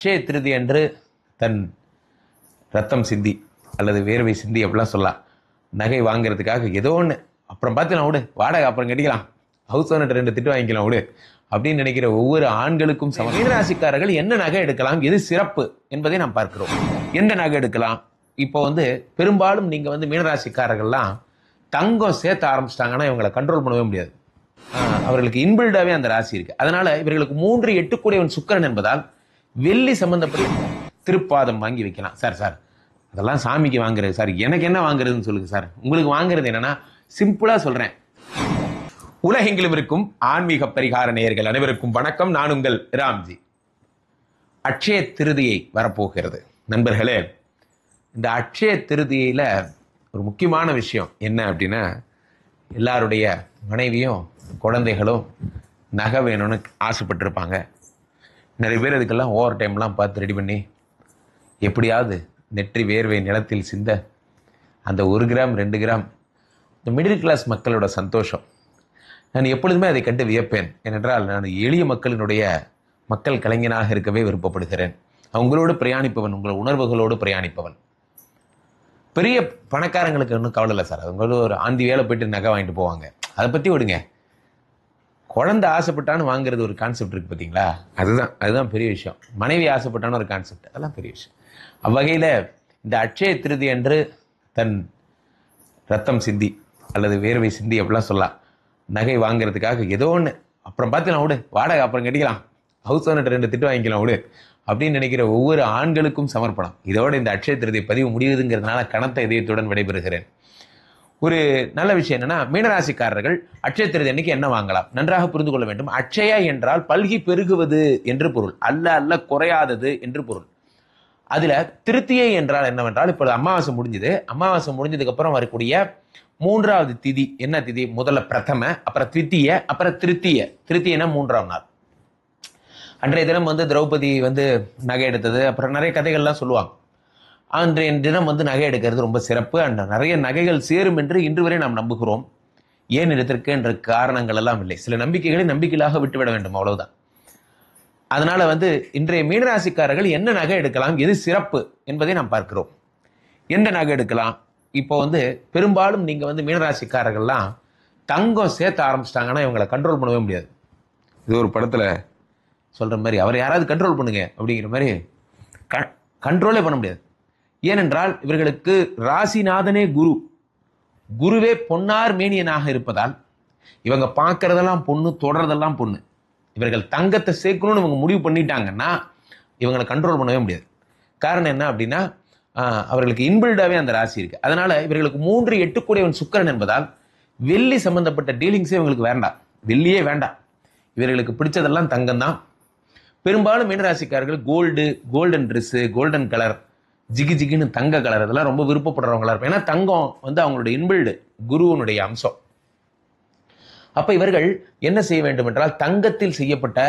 அட்சய திருதி அன்று தன் ரத்தம் சிந்தி அல்லது வேர்வை சிந்தி அப்படிலாம் சொல்லலாம். நகை வாங்குறதுக்காக ஏதோ ஒன்று அப்புறம் பார்த்துலாம் விடு, வாடகை அப்புறம் கட்டிக்கலாம், ஹவுஸ் ஓனர் 2 திட்டு வாங்கிக்கலாம் விடு அப்படின்னு நினைக்கிற ஒவ்வொரு ஆண்களுக்கும் மீனராசிக்காரர்கள் என்ன நகை எடுக்கலாம், எது சிறப்பு என்பதை நாம் பார்க்கிறோம். எந்த நகை எடுக்கலாம்? இப்போ பெரும்பாலும் நீங்க மீனராசிக்காரர்கள்லாம் தங்கம் சேர்த்த ஆரம்பிச்சிட்டாங்கன்னா இவங்களை கண்ட்ரோல் பண்ணவே முடியாது. அவர்களுக்கு இன்பில்டாவே அந்த ராசி இருக்கு. அதனால இவர்களுக்கு 3 8 கூடியவன் சுக்கிரன் என்பதால் வெள்ளி சம்பந்தப்பட்ட திருப்பாதம் வாங்கி வைக்கலாம். சார் அதெல்லாம் சாமிக்கு வாங்குறது சார், எனக்கு என்ன வாங்குறதுன்னு சொல்லுங்க சார். உங்களுக்கு வாங்குறது என்னன்னா, சிம்பிளா சொல்றேன். உலகெங்கிலும் இருக்கும் ஆன்மீக பரிகார நேயர்கள் அனைவருக்கும் வணக்கம். நான் உங்கள் ராம்ஜி. அட்சய திருதியை வரப்போகிறது நண்பர்களே. இந்த அட்சய திருதியில ஒரு முக்கியமான விஷயம் என்ன அப்படின்னா, எல்லாருடைய மனைவியும் குழந்தைகளும் நகை வேணும்னு ஆசைப்பட்டிருப்பாங்க. நிறைய பேர் இதுக்கெல்லாம் ஓவர் டைம்லாம் பார்த்து ரெடி பண்ணி எப்படியாவது நெற்றி வேர்வை நிலத்தில் சிந்த அந்த 1 கிராம் 2 கிராம் இந்த மிடில் கிளாஸ் மக்களோட சந்தோஷம் நான் எப்பொழுதுமே அதை கண்டு வியப்பேன். ஏனென்றால் நான் எளிய மக்கள் கலைஞனாக இருக்கவே விருப்பப்படுகிறேன். அவங்களோடு பிரயாணிப்பவன், உங்கள் உணர்வுகளோடு பிரயாணிப்பவன். பெரிய பணக்காரங்களுக்கு ஒன்றும் கவலை இல்லை சார். அவங்களும் ஒரு ஆந்தி வேலை போயிட்டு நகை வாங்கிட்டு போவாங்க, அதை பற்றி விடுங்க. குழந்தை ஆசைப்பட்டான்னு வாங்குறது ஒரு கான்செப்ட் இருக்கு பார்த்தீங்களா, அதுதான் பெரிய விஷயம். மனைவி ஆசைப்பட்டான்னு ஒரு கான்செப்ட், அதெல்லாம் பெரிய விஷயம். அவ்வகையில் இந்த அட்சய திருதி அன்று தன் ரத்தம் சிந்தி அல்லது வேர்வை சிந்தி அப்படிலாம் சொல்லலாம். நகை வாங்குறதுக்காக ஏதோ ஒன்று அப்புறம் பார்த்துலாம் விடு, வாடகை அப்புறம் கட்டிக்கலாம், ஹவுஸ் ஓனர் 2 திட்டு வாங்கிக்கலாம் விடு அப்படின்னு நினைக்கிற ஒவ்வொரு ஆண்களுக்கும் சமர்ப்பணம். இதோட இந்த அட்சய திருதி பதிவு முடியுதுங்கிறதுனால கனத்த இதயத்துடன் விடைபெறுகிறேன். ஒரு நல்ல விஷயம் என்னன்னா, மீனராசிக்காரர்கள் அட்சய திருதி அன்னைக்கு என்ன வாங்கலாம் நன்றாக புரிந்து கொள்ள வேண்டும். அட்சய என்றால் பல்கி பெருகுவது என்று பொருள், அல்ல குறையாதது என்று பொருள். அதுல திருத்தியை என்றால் என்னவென்றால், இப்பொழுது அமாவாசை முடிஞ்சதுக்கு அப்புறம் வரக்கூடிய 3வது திதி என்ன திதி? முதல்ல பிரதம, அப்புறம் த்வித்திய, அப்புறம் திருத்தியனா 3ஆம் நாள். அன்றைய தினம் திரௌபதி நகை எடுத்தது, அப்புறம் நிறைய கதைகள்லாம் சொல்லுவாங்க. அன்றைய தினம் நகை எடுக்கிறது ரொம்ப சிறப்பு. அண்ட் நிறைய நகைகள் சேரும் என்று இன்று வரை நாம் நம்புகிறோம். ஏன் எடுத்திருக்கு என்ற காரணங்கள் எல்லாம் இல்லை. சில நம்பிக்கைகளை நம்பிக்கையாக விட்டுவிட வேண்டும், அவ்வளவுதான். அதனால இன்றைய மீனராசிக்காரர்கள் என்ன நகை எடுக்கலாம், எது சிறப்பு என்பதை நாம் பார்க்கிறோம். எந்த நகை எடுக்கலாம்? இப்போ பெரும்பாலும் நீங்க மீனராசிக்காரர்கள்லாம் தங்கம் சேர்த்த ஆரம்பிச்சிட்டாங்கன்னா இவங்களை கண்ட்ரோல் பண்ணவே முடியாது. இது ஒரு படத்துல சொல்ற மாதிரி, அவரை யாராவது கண்ட்ரோல் பண்ணுங்க அப்படிங்கிற மாதிரி கண்ட்ரோலே பண்ண முடியாது. ஏனென்றால் இவர்களுக்கு ராசிநாதனே குருவே பொன்னார் மேனியனாக இருப்பதால் இவங்க பார்க்கறதெல்லாம் பொண்ணு, தொடர்றதெல்லாம் பொண்ணு. இவர்கள் தங்கத்தை சேர்க்கணும்னு இவங்க முடிவு பண்ணிட்டாங்கன்னா இவங்களை கண்ட்ரோல் பண்ணவே முடியாது. காரணம் என்ன அப்படின்னா, அவர்களுக்கு இன்பில்டாவே அந்த ராசி இருக்கு. அதனால இவர்களுக்கு 3 8 கூடியவன் சுக்கிரன் என்பதால் வெள்ளி சம்பந்தப்பட்ட டீலிங்ஸே இவங்களுக்கு வேண்டாம், வெள்ளியே வேண்டாம். இவர்களுக்கு பிடிச்சதெல்லாம் தங்கம் தான். பெரும்பாலும் மீனராசிக்காரர்கள் கோல்டன் ட்ரெஸ்ஸு, கோல்டன் கலர், ஜிகின்னு தங்க கலர், இதெல்லாம் ரொம்ப விருப்பப்படுறவங்களா இருப்பாங்க. ஏன்னா தங்கம் அவங்களுடைய இன்பில்டு, குருவனுடைய அம்சம். அப்ப இவர்கள் என்ன செய்ய வேண்டும் என்றால், தங்கத்தில் செய்யப்பட்ட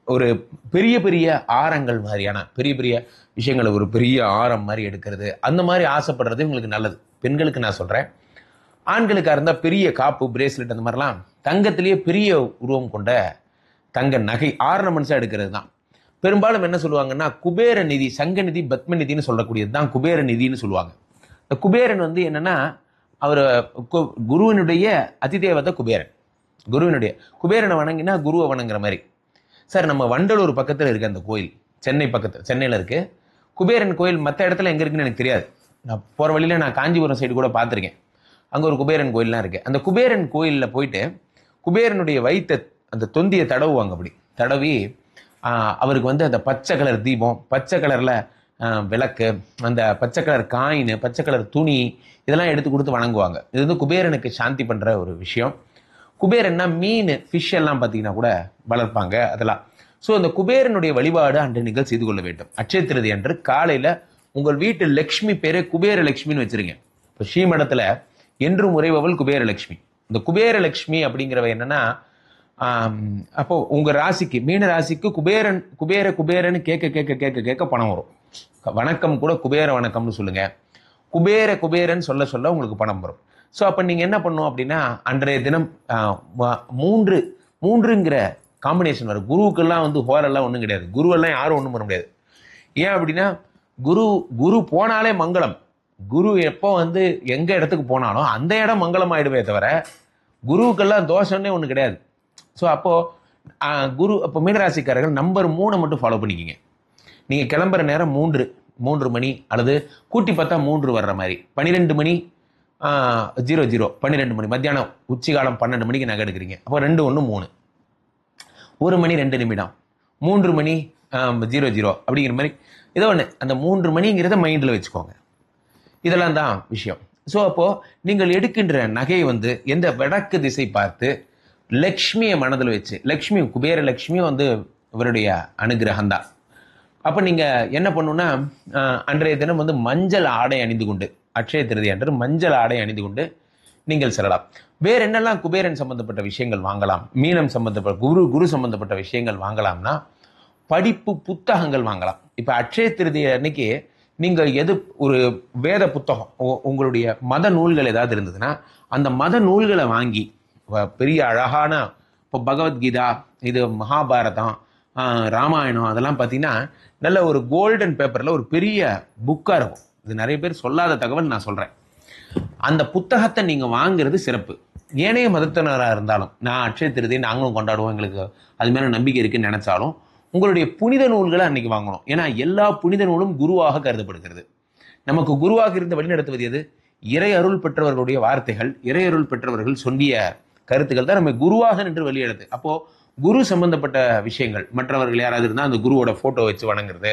ஒரு பெரிய ஆரங்கள் மாதிரியான பெரிய விஷயங்களை ஒரு பெரிய ஆரம் மாதிரி எடுக்கிறது, அந்த மாதிரி ஆசைப்படுறது இவங்களுக்கு நல்லது. பெண்களுக்கு நான் சொல்றேன். ஆண்களுக்காக இருந்தா பெரிய காப்பு, பிரேஸ்லெட், அந்த மாதிரிலாம் தங்கத்திலேயே பெரிய உருவம் கொண்ட தங்க நகை ஆர்னமெண்ட்ஸா எடுக்கிறது தான். பெரும்பாலும் என்ன சொல்லுவாங்கன்னா, குபேர நிதி, சங்க நிதி, பத்ம நிதினு சொல்லக்கூடியது தான் குபேர நிதினு சொல்லுவாங்க. இந்த குபேரன் என்னன்னா, அவர் குருவினுடைய அதிதேவதை குபேரன். குபேரனை வணங்கினா குருவை வணங்குற மாதிரி. சார், நம்ம வண்டலூர் பக்கத்தில் இருக்கு அந்த கோயில், சென்னையில் இருக்கு குபேரன் கோயில். மற்ற இடத்துல எங்க இருக்குன்னு எனக்கு தெரியாது. நான் போற வழியில நான் காஞ்சிபுரம் சைடு கூட பார்த்துருக்கேன். அங்க ஒரு குபேரன் கோயில்லாம் இருக்கு. அந்த குபேரன் கோயிலில் போயிட்டு குபேரனுடைய வைத்த அந்த தொந்தியை தடவுவாங்க. அப்படி தடவி அவருக்கு அந்த பச்சை கலர் தீபம், பச்சை கலர்ல விளக்கு, அந்த பச்சை கலர் காயின், பச்சை கலர் துணி, இதெல்லாம் எடுத்து கொடுத்து வணங்குவாங்க. இது குபேரனுக்கு சாந்தி பண்ற ஒரு விஷயம். குபேரன்னா மீன், ஃபிஷ் எல்லாம் பார்த்தீங்கன்னா கூட வளர்ப்பாங்க அதெல்லாம். ஸோ அந்த குபேரனுடைய வழிபாடு அன்று நீங்கள் செய்து கொள்ள வேண்டும். அட்சய திருதி அன்று காலையில உங்கள் வீட்டு லட்சுமி பேரை குபேர லட்சுமின்னு வச்சிருங்க. இப்போ ஸ்ரீமடத்துல என்றும் உறைபவள் குபேர லட்சுமி. இந்த குபேர லட்சுமி அப்படிங்கிறவ என்னன்னா, அப்போ உங்க ராசிக்கு, மீன ராசிக்கு குபேரன்னு கேட்க பணம் வரும். வணக்கம் கூட குபேர வணக்கம்னு சொல்லுங்க. குபேரன்னு சொல்ல உங்களுக்கு பணம் வரும். ஸோ அப்போ நீங்கள் என்ன பண்ணும் அப்படின்னா, அன்றைய தினம் மூன்றுங்கிற காம்பினேஷன் வரும். குருவுக்கெல்லாம் வந்து ஹோரெல்லாம் ஒன்றும் கிடையாது. குருவெல்லாம் யாரும் ஒன்றும் பண்ண முடியாது. ஏன் அப்படின்னா குரு குரு போனாலே மங்களம். குரு எப்போ வந்து எங்க இடத்துக்கு போனாலும் அந்த இடம் மங்களம் ஆயிடுவே தவிர குருவுக்கெல்லாம் தோஷம்னே ஒன்று கிடையாது. ஸோ அப்போ குரு அப்போ மீனராசிக்காரர்கள் நம்பர் 3 மட்டும் ஃபாலோ பண்ணிக்கிங்க. நீங்க கிளம்புற நேரம் 3 மணி அல்லது கூட்டி பார்த்தா 3 வர்ற மாதிரி 12 மணி 00 12 மணி மத்தியானம் உச்சிகாலம் 12 மணிக்கு நகை எடுக்கிறீங்க. அப்போ 2 1 3 1 மணி 2 நிமிடம் 3 மணி 00 அப்படிங்கிற மாதிரி ஏதோ ஒன்று அந்த 3 மணிங்கிறத மைண்டில் வச்சுக்கோங்க. இதெல்லாம் தான் விஷயம். ஸோ அப்போ நீங்கள் எடுக்கின்ற நகை வந்து எந்த வடக்கு திசை பார்த்து லக்ஷ்மியை மனதில் வச்சு, லக்ஷ்மி குபேர லக்ஷ்மியும் வந்து இவருடைய அனுகிரகம் தான். அப்போ நீங்கள் என்ன பண்ணணும்னா அன்றைய தினம் வந்து மஞ்சள் ஆடை அணிந்து கொண்டு, அட்சய திருதி அன்று மஞ்சள் ஆடை அணிந்து கொண்டு நீங்கள் செல்லலாம். வேற என்னெல்லாம் குபேரன் சம்பந்தப்பட்ட விஷயங்கள் வாங்கலாம், மீனம் சம்பந்தப்பட்ட குரு சம்பந்தப்பட்ட விஷயங்கள் வாங்கலாம்னா படிப்பு புத்தகங்கள் வாங்கலாம். இப்போ அட்சய திருதி அன்னைக்கு நீங்கள் எது ஒரு வேத புத்தகம் உங்களுடைய மத நூல்கள் ஏதாவது இருந்ததுன்னா அந்த மத நூல்களை வாங்கி பெரிய அழகான இப்போ பகவத்கீதா, இது மகாபாரதம், ராமாயணம் அதெல்லாம் பார்த்தீங்கன்னா நல்ல ஒரு கோல்டன் பேப்பரில் ஒரு பெரிய புக்காக இருக்கும். இது நிறைய பேர் சொல்லாத தகவல் நான் சொல்கிறேன். அந்த புத்தகத்தை நீங்கள் வாங்குறது சிறப்பு. ஏனைய மதத்தினராக இருந்தாலும், நான் அட்சய திருதியை நாங்களும் கொண்டாடுவோம், எங்களுக்கு அது மேலே நம்பிக்கை இருக்குன்னு நினச்சாலும் உங்களுடைய புனித நூல்களை அன்னைக்கு வாங்கணும். ஏன்னா எல்லா புனித நூலும் குருவாக கருதப்படுகிறது. நமக்கு குருவாக இருந்து வழிநடத்துவது எது? இறை அருள் பெற்றவர்களுடைய வார்த்தைகள், இறை அருள் பெற்றவர்கள் சொல்லிய கருத்துக்கள் தான் நம்ம குருவாக நின்று வெளியிடுது. அப்போ குரு சம்பந்தப்பட்ட விஷயங்கள், மற்றவர்கள் யாராவது இருந்தால் அந்த குருவோட போட்டோ வச்சு வணங்குறது,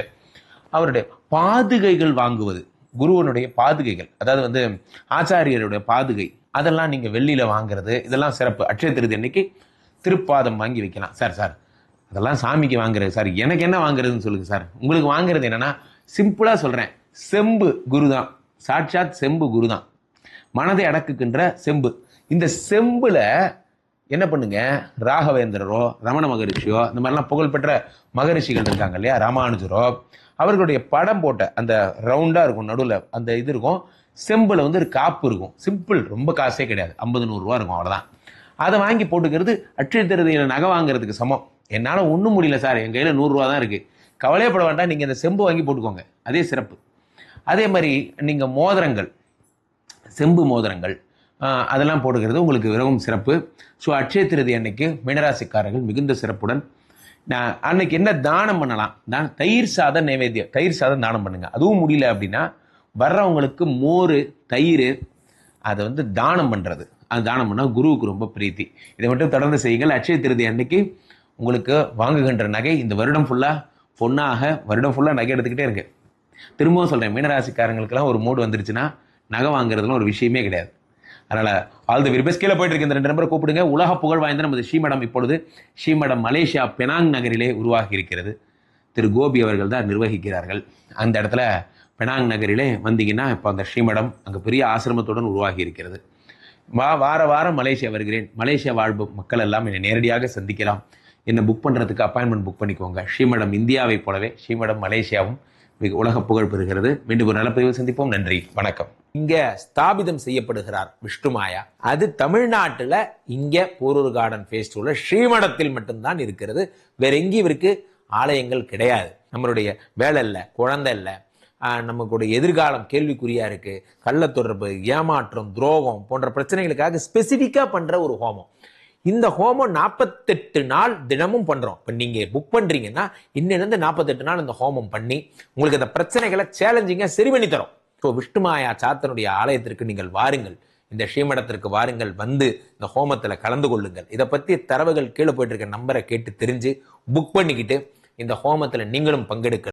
அவருடைய பாதுகைகள் வாங்குவது, குருவனுடைய பாதுகைகள், அதாவது வந்து ஆச்சாரியருடைய பாதுகை, அதெல்லாம் நீங்க வெள்ளியில வாங்குறது, இதெல்லாம் சிறப்பு. அட்சய திருதி அன்னைக்கு திருப்பாதம் வாங்கி வைக்கலாம். சார் அதெல்லாம் சாமிக்கு வாங்குறது சார், எனக்கு என்ன வாங்குறதுன்னு சொல்லுங்க சார். உங்களுக்கு வாங்குறது என்னன்னா, சிம்பிளா சொல்றேன், செம்பு குரு தான், சாட்சாத் செம்பு குரு தான், மனதை அடக்குகின்ற செம்பு. இந்த செம்புல என்ன பண்ணுங்க, ராகவேந்திரரோ ரமண மகரிஷியோ இந்த மாதிரிலாம் புகழ்பெற்ற மகரிஷிகள் இருக்காங்க இல்லையா, ராமானுஜரோ, அவர்களுடைய படம் போட்ட அந்த ரவுண்டா இருக்கும், நடுவில் அந்த இது இருக்கும், செம்புல வந்து ஒரு காப்பு இருக்கும், சிம்பிள், ரொம்ப காசே கிடையாது, 50-100 ரூபா இருக்கும், அவ்வளோதான். அதை வாங்கி போட்டுக்கிறது அட்சய திருதியில் நகை வாங்குறதுக்கு சமம். என்னால் ஒன்றும் முடியல சார், என் கையில் 100 ரூபா தான் இருக்கு, கவலையப்பட வேண்டாம், நீங்கள் இந்த செம்பு வாங்கி போட்டுக்கோங்க, அதே சிறப்பு. அதே மாதிரி நீங்கள் மோதிரங்கள், செம்பு மோதிரங்கள் அதெல்லாம் போட்டுக்கிறது உங்களுக்கு மிகவும் சிறப்பு. ஸோ அட்சய திருதி அன்னைக்கு மீனராசிக்காரர்கள் மிகுந்த சிறப்புடன் அன்னைக்கு என்ன தானம் பண்ணலாம், தயிர் சாதம் நைவேத்தியம், தயிர் சாதம் தானம் பண்ணுங்க. அதுவும் முடியல அப்படின்னா வர்றவங்களுக்கு மோர் தயிர் அதை வந்து தானம் பண்ணுறது, அது தானம் பண்ணால் குருவுக்கு ரொம்ப பிரீத்தி. இதை மட்டும் தொடர்ந்து செய்யுங்கள். அட்சய திருதி அன்னைக்கு உங்களுக்கு வாங்குகின்ற நகை இந்த வருடம் ஃபுல்லாக பொண்ணாக, வருடம் ஃபுல்லாக நகை எடுத்துக்கிட்டே இருக்கு. திரும்பவும் சொல்கிறேன், மீனராசிக்காரங்களுக்கெல்லாம் ஒரு மூடு வந்துருச்சுன்னா நகை வாங்குறதுலாம் ஒரு விஷயமே கிடையாது. அதனால் ஆல் தி வெரி பெஸ்ட். கீழே போயிட்டு இருக்க இந்த 2 நம்பரை கூப்பிடுங்க. உலக புகழ் வாய்ந்த நமது ஸ்ரீமடம் இப்பொழுது ஸ்ரீமடம் மலேசியா பெனாங் நகரிலே உருவாகி இருக்கிறது. திரு கோபி அவர்கள் தான் நிர்வகிக்கிறார்கள். அந்த இடத்துல பெனாங் நகரிலே வந்தீங்கன்னா இப்போ அந்த ஸ்ரீமடம் அங்கே பெரிய ஆசிரமத்துடன் உருவாகி இருக்கிறது. வார வாரம் மலேசியா வருகிறேன். மலேசியா வாழ்வு மக்கள் எல்லாம் என்னை நேரடியாக சந்திக்கலாம். என்னை புக் பண்ணுறதுக்கு அப்பாயின்மெண்ட் புக் பண்ணிக்கோங்க. ஸ்ரீமடம் இந்தியாவை போலவே ஸ்ரீமடம் மலேசியாவும் மிக உலக புகழ் பெறுகிறது. மீண்டும் ஒரு நல்ல பதிவில் சந்திப்போம். நன்றி, வணக்கம். இங்க ஸ்தாபிதம் செய்யப்படுகிறார் விஷ்ணுமாயா. அது தமிழ்நாட்டுல இங்க போரூர் கார்டன் ஃபேஸ்டிவல்ல ஸ்ரீமடத்தில் மட்டும்தான் இருக்கிறது. வேற எங்கேயும் இவருக்கு ஆலயங்கள் கிடையாது. நம்மளுடைய வேலை இல்லை, குழந்தை இல்லை, நமக்குடைய எதிர்காலம் கேள்விக்குறியா இருக்கு, கள்ள தொடர்பு, ஏமாற்றம், துரோகம் போன்ற பிரச்சனைகளுக்காக ஸ்பெசிபிக்கா பண்ற ஒரு ஹோமம். இந்த ஹோமம் 48 நாள் தினமும் பண்றோம். இப்ப நீங்க புக் பண்றீங்கன்னா இன்னிலிருந்து 48 நாள் இந்த ஹோமம் பண்ணி உங்களுக்கு அந்த பிரச்சனைகளை சேலஞ்சிங்கா சரி பண்ணி தரோம். ஸோ விஷ்ணுமாயா சாத்தனுடைய ஆலயத்திற்கு நீங்கள் வாருங்கள், இந்த ஸ்ரீமடத்திற்கு வாருங்கள், வந்து இந்த ஹோமத்தில் கலந்து கொள்ளுங்கள். இதை பற்றி தரவுகள் கீழே போயிட்டு இருக்க நம்பரை கேட்டு தெரிஞ்சு புக் பண்ணிக்கிட்டு இந்த ஹோமத்தில் நீங்களும் பங்கெடுக்க